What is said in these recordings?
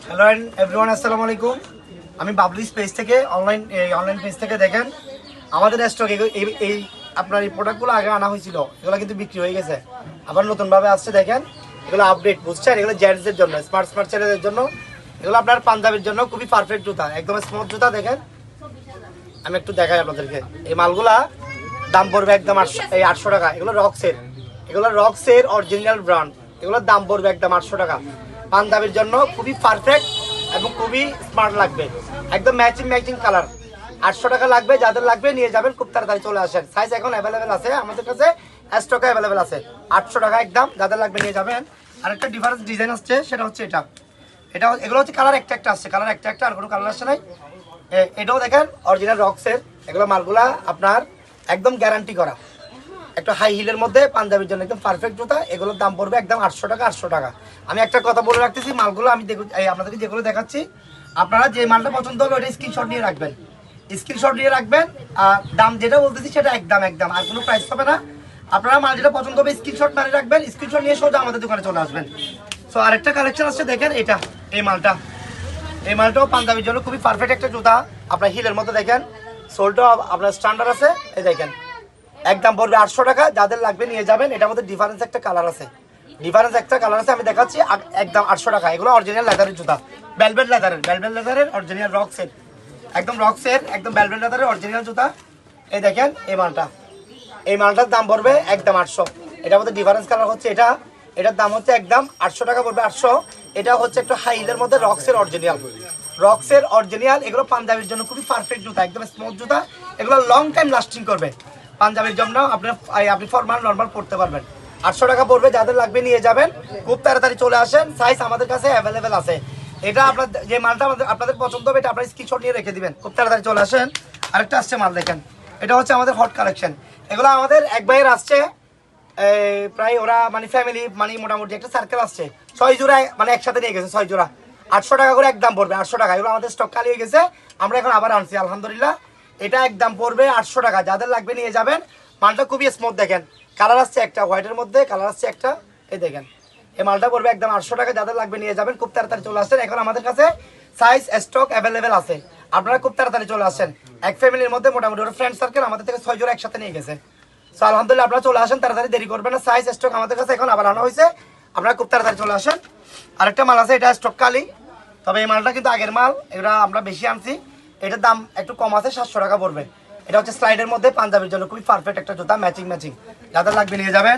Hello everyone, আসসালামু আলাইকুম। আমি বাবলিস পেজ থেকে অনলাইন পেজ থেকে দেখেন আমাদের স্টক এই আপনার এই প্রোডাক্টগুলো আগে আনা হয়েছিল, এগুলো কিন্তু বিক্রি হয়ে গেছে। আবার নতুনভাবে আসছে, দেখেন এগুলো আপডেট, বুঝছেন? এগুলো জেন্টসদের জন্য, স্মার্ট ছেলেদের জন্য, এগুলো আপনার পাঞ্জাবির জন্য খুবই পারফেক্ট জুতা, একদম স্মুথ জুতা। দেখেন আমি একটু দেখাই আপনাদেরকে। এই মালগুলা দাম পড়বে একদম 800 টাকা। এগুলো রক্সের অরিজিনাল ব্র্যান্ড। এগুলোর দাম পড়বে একদম 800 টাকা। পাঞ্জাবির জন্য খুবই পারফেক্ট এবং খুবই স্মার্ট লাগবে, একদম ম্যাচিং কালার। 800 টাকা লাগবে, যাদের লাগবে নিয়ে যাবেন, খুব তাড়াতাড়ি চলে আসেন। সাইজ এখন অ্যাভেলেবেল আছে আমাদের কাছে, স্টকে অ্যাভেলেবেল আছে। 800 টাকা একদম, যাদের লাগবে নিয়ে যাবেন। আরেকটা ডিফারেন্স ডিজাইন আসছে, সেটা হচ্ছে এগুলো হচ্ছে কালার একটা আসছে, কালার একটা, আর কোনো কালার আসছে নাই। এটাও দেখেন অরিজিনাল রক্সের। এগুলো মালগুলা আপনার একদম গ্যারান্টি করা, একটা হাই হিলের মধ্যে পাঞ্জাবির জন্য একদম পারফেক্ট জুতা। এগুলোর দাম পড়বে একদম 800 টাকা। আমি একটা কথা বলে রাখতেছি, মালগুলো আমি আপনাদেরকে যেগুলো দেখাচ্ছি, আপনারা যে মালটা পছন্দ হবে ওটা স্ক্রিনশট নিয়ে রাখবেন। আর দাম যেটা বলতেছি সেটা একদম, আর কোনো প্রাইস হবে না। আপনারা মাল যেটা পছন্দ হবে স্ক্রিনশট মারি রাখবেন, স্ক্রিনশট নিয়ে সোজা আমাদের দোকানে চলে আসবেন। সো আরেকটা কালেকশন আসছে, দেখেন এই মালটাও পাঞ্জাবির জন্য খুবই পারফেক্ট একটা জুতা। আপনার হিলের মধ্যে দেখেন, সোলটাও আপনার স্ট্যান্ডার্ড আছে। এই দেখেন একদম পড়বে 800 টাকা, যাদের লাগবে নিয়ে যাবেন। এটার মধ্যে ডিফারেন্স একটা কালার আছে, আমি দেখাচ্ছি। একদম 800 টাকা। এগুলো অরিজিনাল লেদারের জুতা, ভেলভেট লেদারের অরিজিনাল রক্সের, একদম ভেলভেট লেদারের অরিজিনাল জুতা। এই দেখেন এই মালটার দাম পড়বে একদম 800। এটার মধ্যে ডিফারেন্স কালার হচ্ছে এটার দাম হচ্ছে একদম 800 টাকা পড়বে, 800। এটা হচ্ছে একটা হাই হিলের মধ্যে রক্সের অরিজিনাল। এগুলো পাঞ্জাবির জন্য খুবই পারফেক্ট জুতা, একদম স্মুথ জুতা। এগুলো লং টাইম লাস্টিং করবে। পাঞ্জাবির জন্য আপনি ফরমাল নরমাল পড়তে পারবেন। 800 টাকা পড়বে, যাদের লাগবে নিয়ে যাবেন, খুব তাড়াতাড়ি চলে আসেন। সাইজ আমাদের কাছে অ্যাভেলেবেল আছে। এটা আপনার যে মালটা আপনাদের পছন্দ হবে, এটা আপনার স্ক্রিনশট নিয়ে রেখে দিবেন, খুব তাড়াতাড়ি চলে আসেন। আরেকটা আসছে মাল, দেখেন এটা হচ্ছে আমাদের হট কালেকশন। এগুলো আমাদের এক ভাইয়ের আসছে, প্রায় ওরা ফ্যামিলি মোটামুটি একটা সার্কেল আসছে, 6 জোড়া একসাথে নিয়ে গেছে, 6 জোড়া 800 টাকা করে একদম পড়বে, 800 টাকা। এগুলো আমাদের স্টক খালি হয়ে গেছে, আমরা এখন আবার আনছি আলহামদুলিল্লাহ। এটা একদম পড়বে 800 টাকা, যাদের লাগবে নিয়ে যাবেন। মালটা খুবই স্মুথ, দেখেন কালার আসছে একটা, হোয়াইটের মধ্যে কালার আসছে একটা। এই দেখেন এই মালটা পড়বে একদম 800 টাকা, যাদের লাগবে নিয়ে যাবেন, খুব তাড়াতাড়ি চলে আসেন। এখন আমাদের কাছে সাইজ স্টক অ্যাভেলেবেল আছে, আপনারা খুব তাড়াতাড়ি চলে আসেন। এক ফ্যামিলির মধ্যে মোটামুটি ওরা ফ্রেন্ড সার্কেল আমাদের থেকে 6 জোড়া একসাথে নিয়ে গেছে। সো আলহামদুলিল্লাহ, আপনারা চলে আসেন, তাড়াতাড়ি দেরি করবেন না। সাইজ স্টক আমাদের কাছে এখন আবার আনা হয়েছে, আপনারা খুব তাড়াতাড়ি চলে আসেন। আরেকটা মাল আছে, এটা স্টক খালি, তবে এই মালটা কিন্তু আগের মাল, এটা আমরা বেশি আনছি। এটার দাম একটু কম আছে, 700 টাকা পড়বে। এটা হচ্ছে স্লাইডের মধ্যে পাঞ্জাবির জন্য খুবই পারফেক্ট একটা জুতা, ম্যাচিং, যাদের লাগবে নিয়ে যাবেন।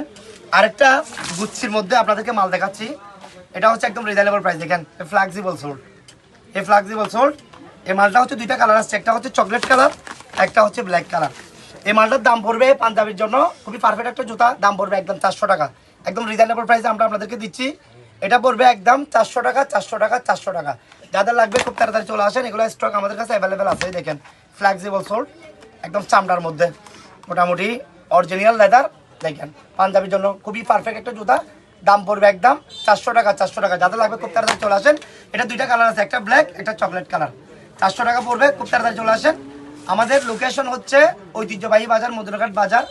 আরেকটা গুচ্ছির মধ্যে আপনাদেরকে মাল দেখাচ্ছি, এটা হচ্ছে একদম রিজনেবল প্রাইস। দেখেন ফ্লেক্সিবল সোল্ড। এই মালটা হচ্ছে দুইটা কালার আসছে, একটা হচ্ছে চকলেট কালার, একটা হচ্ছে ব্ল্যাক কালার। এই মালটার দাম পড়বে পাঞ্জাবির জন্য খুবই পারফেক্ট একটা জুতা, দাম পড়বে একদম 400 টাকা, একদম রিজনেবল প্রাইসে আমরা আপনাদেরকে দিচ্ছি। এটা পড়বে একদম 400 টাকা। যাদের লাগবে খুব তাড়াতাড়ি চলে আসেন, এগুলো স্টক আমাদের কাছে অ্যাভেলেবেল আছে। দেখেন ফ্লেক্সিবল সোল্ড, একদম চামড়ার মধ্যে, মোটামুটি অরিজিনাল লেদার। দেখেন পাঞ্জাবির জন্য খুবই পারফেক্ট একটা জুতা, দাম পড়বে একদম 400 টাকা। যাদের লাগবে খুব তাড়াতাড়ি চলে আসেন। এটা দুইটা কালার আছে, একটা ব্ল্যাক, একটা চকলেট কালার। 400 টাকা পড়বে, খুব তাড়াতাড়ি চলে আসেন। আমাদের লোকেশন হচ্ছে ঐতিহ্যবাহী বাজার, মদুরাঘাট বাজার,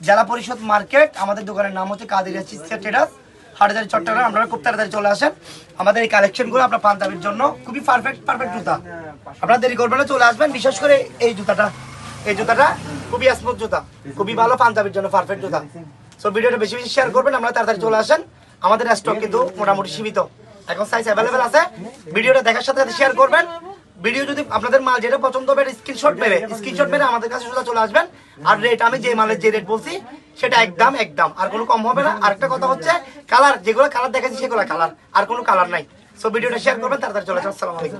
জেলা পরিষদ মার্কেট। আমাদের দোকানের নাম হচ্ছে কাদিরিয়া চিটস ট্রেডার্স, হাটহাজারী, চট্টগ্রাম। আপনারা খুব তাড়াতাড়ি চলে আসেন। আমাদের এই কালেকশনগুলো আপনার পাঞ্জাবির জন্য খুবই পারফেক্ট জুতা, আপনারা দেরি করবেন না, চলে আসবেন। বিশেষ করে এই জুতাটা খুবই স্মুথ জুতা, খুবই ভালো, পাঞ্জাবির জন্য পারফেক্ট জুতা। সো ভিডিওটা বেশি শেয়ার করবেন, আমরা তাড়াতাড়ি চলে আসেন। আমাদের স্টক কিন্তু মোটামুটি সীমিত, এখন সাইজ অ্যাভেলেবেল আছে। ভিডিওটা দেখার সাথে সাথে শেয়ার করবেন। ভিডিও যদি আপনাদের মাল যেটা পছন্দ হবে স্ক্রিনশট মেরে আমাদের কাছে সোজা চলে আসবেন। আর রেট আমি যে মালের যে রেট বলছি সেটা একদম, আর কোনো কম হবে না। আরেকটা কথা হচ্ছে, কালার যেগুলো কালার দেখাচ্ছি সেগুলো কালার, আর কোনো কালার নাই। সো ভিডিওটা শেয়ার করবেন, তাড়াতাড়ি চলে আসেন। আসসালামু আলাইকুম।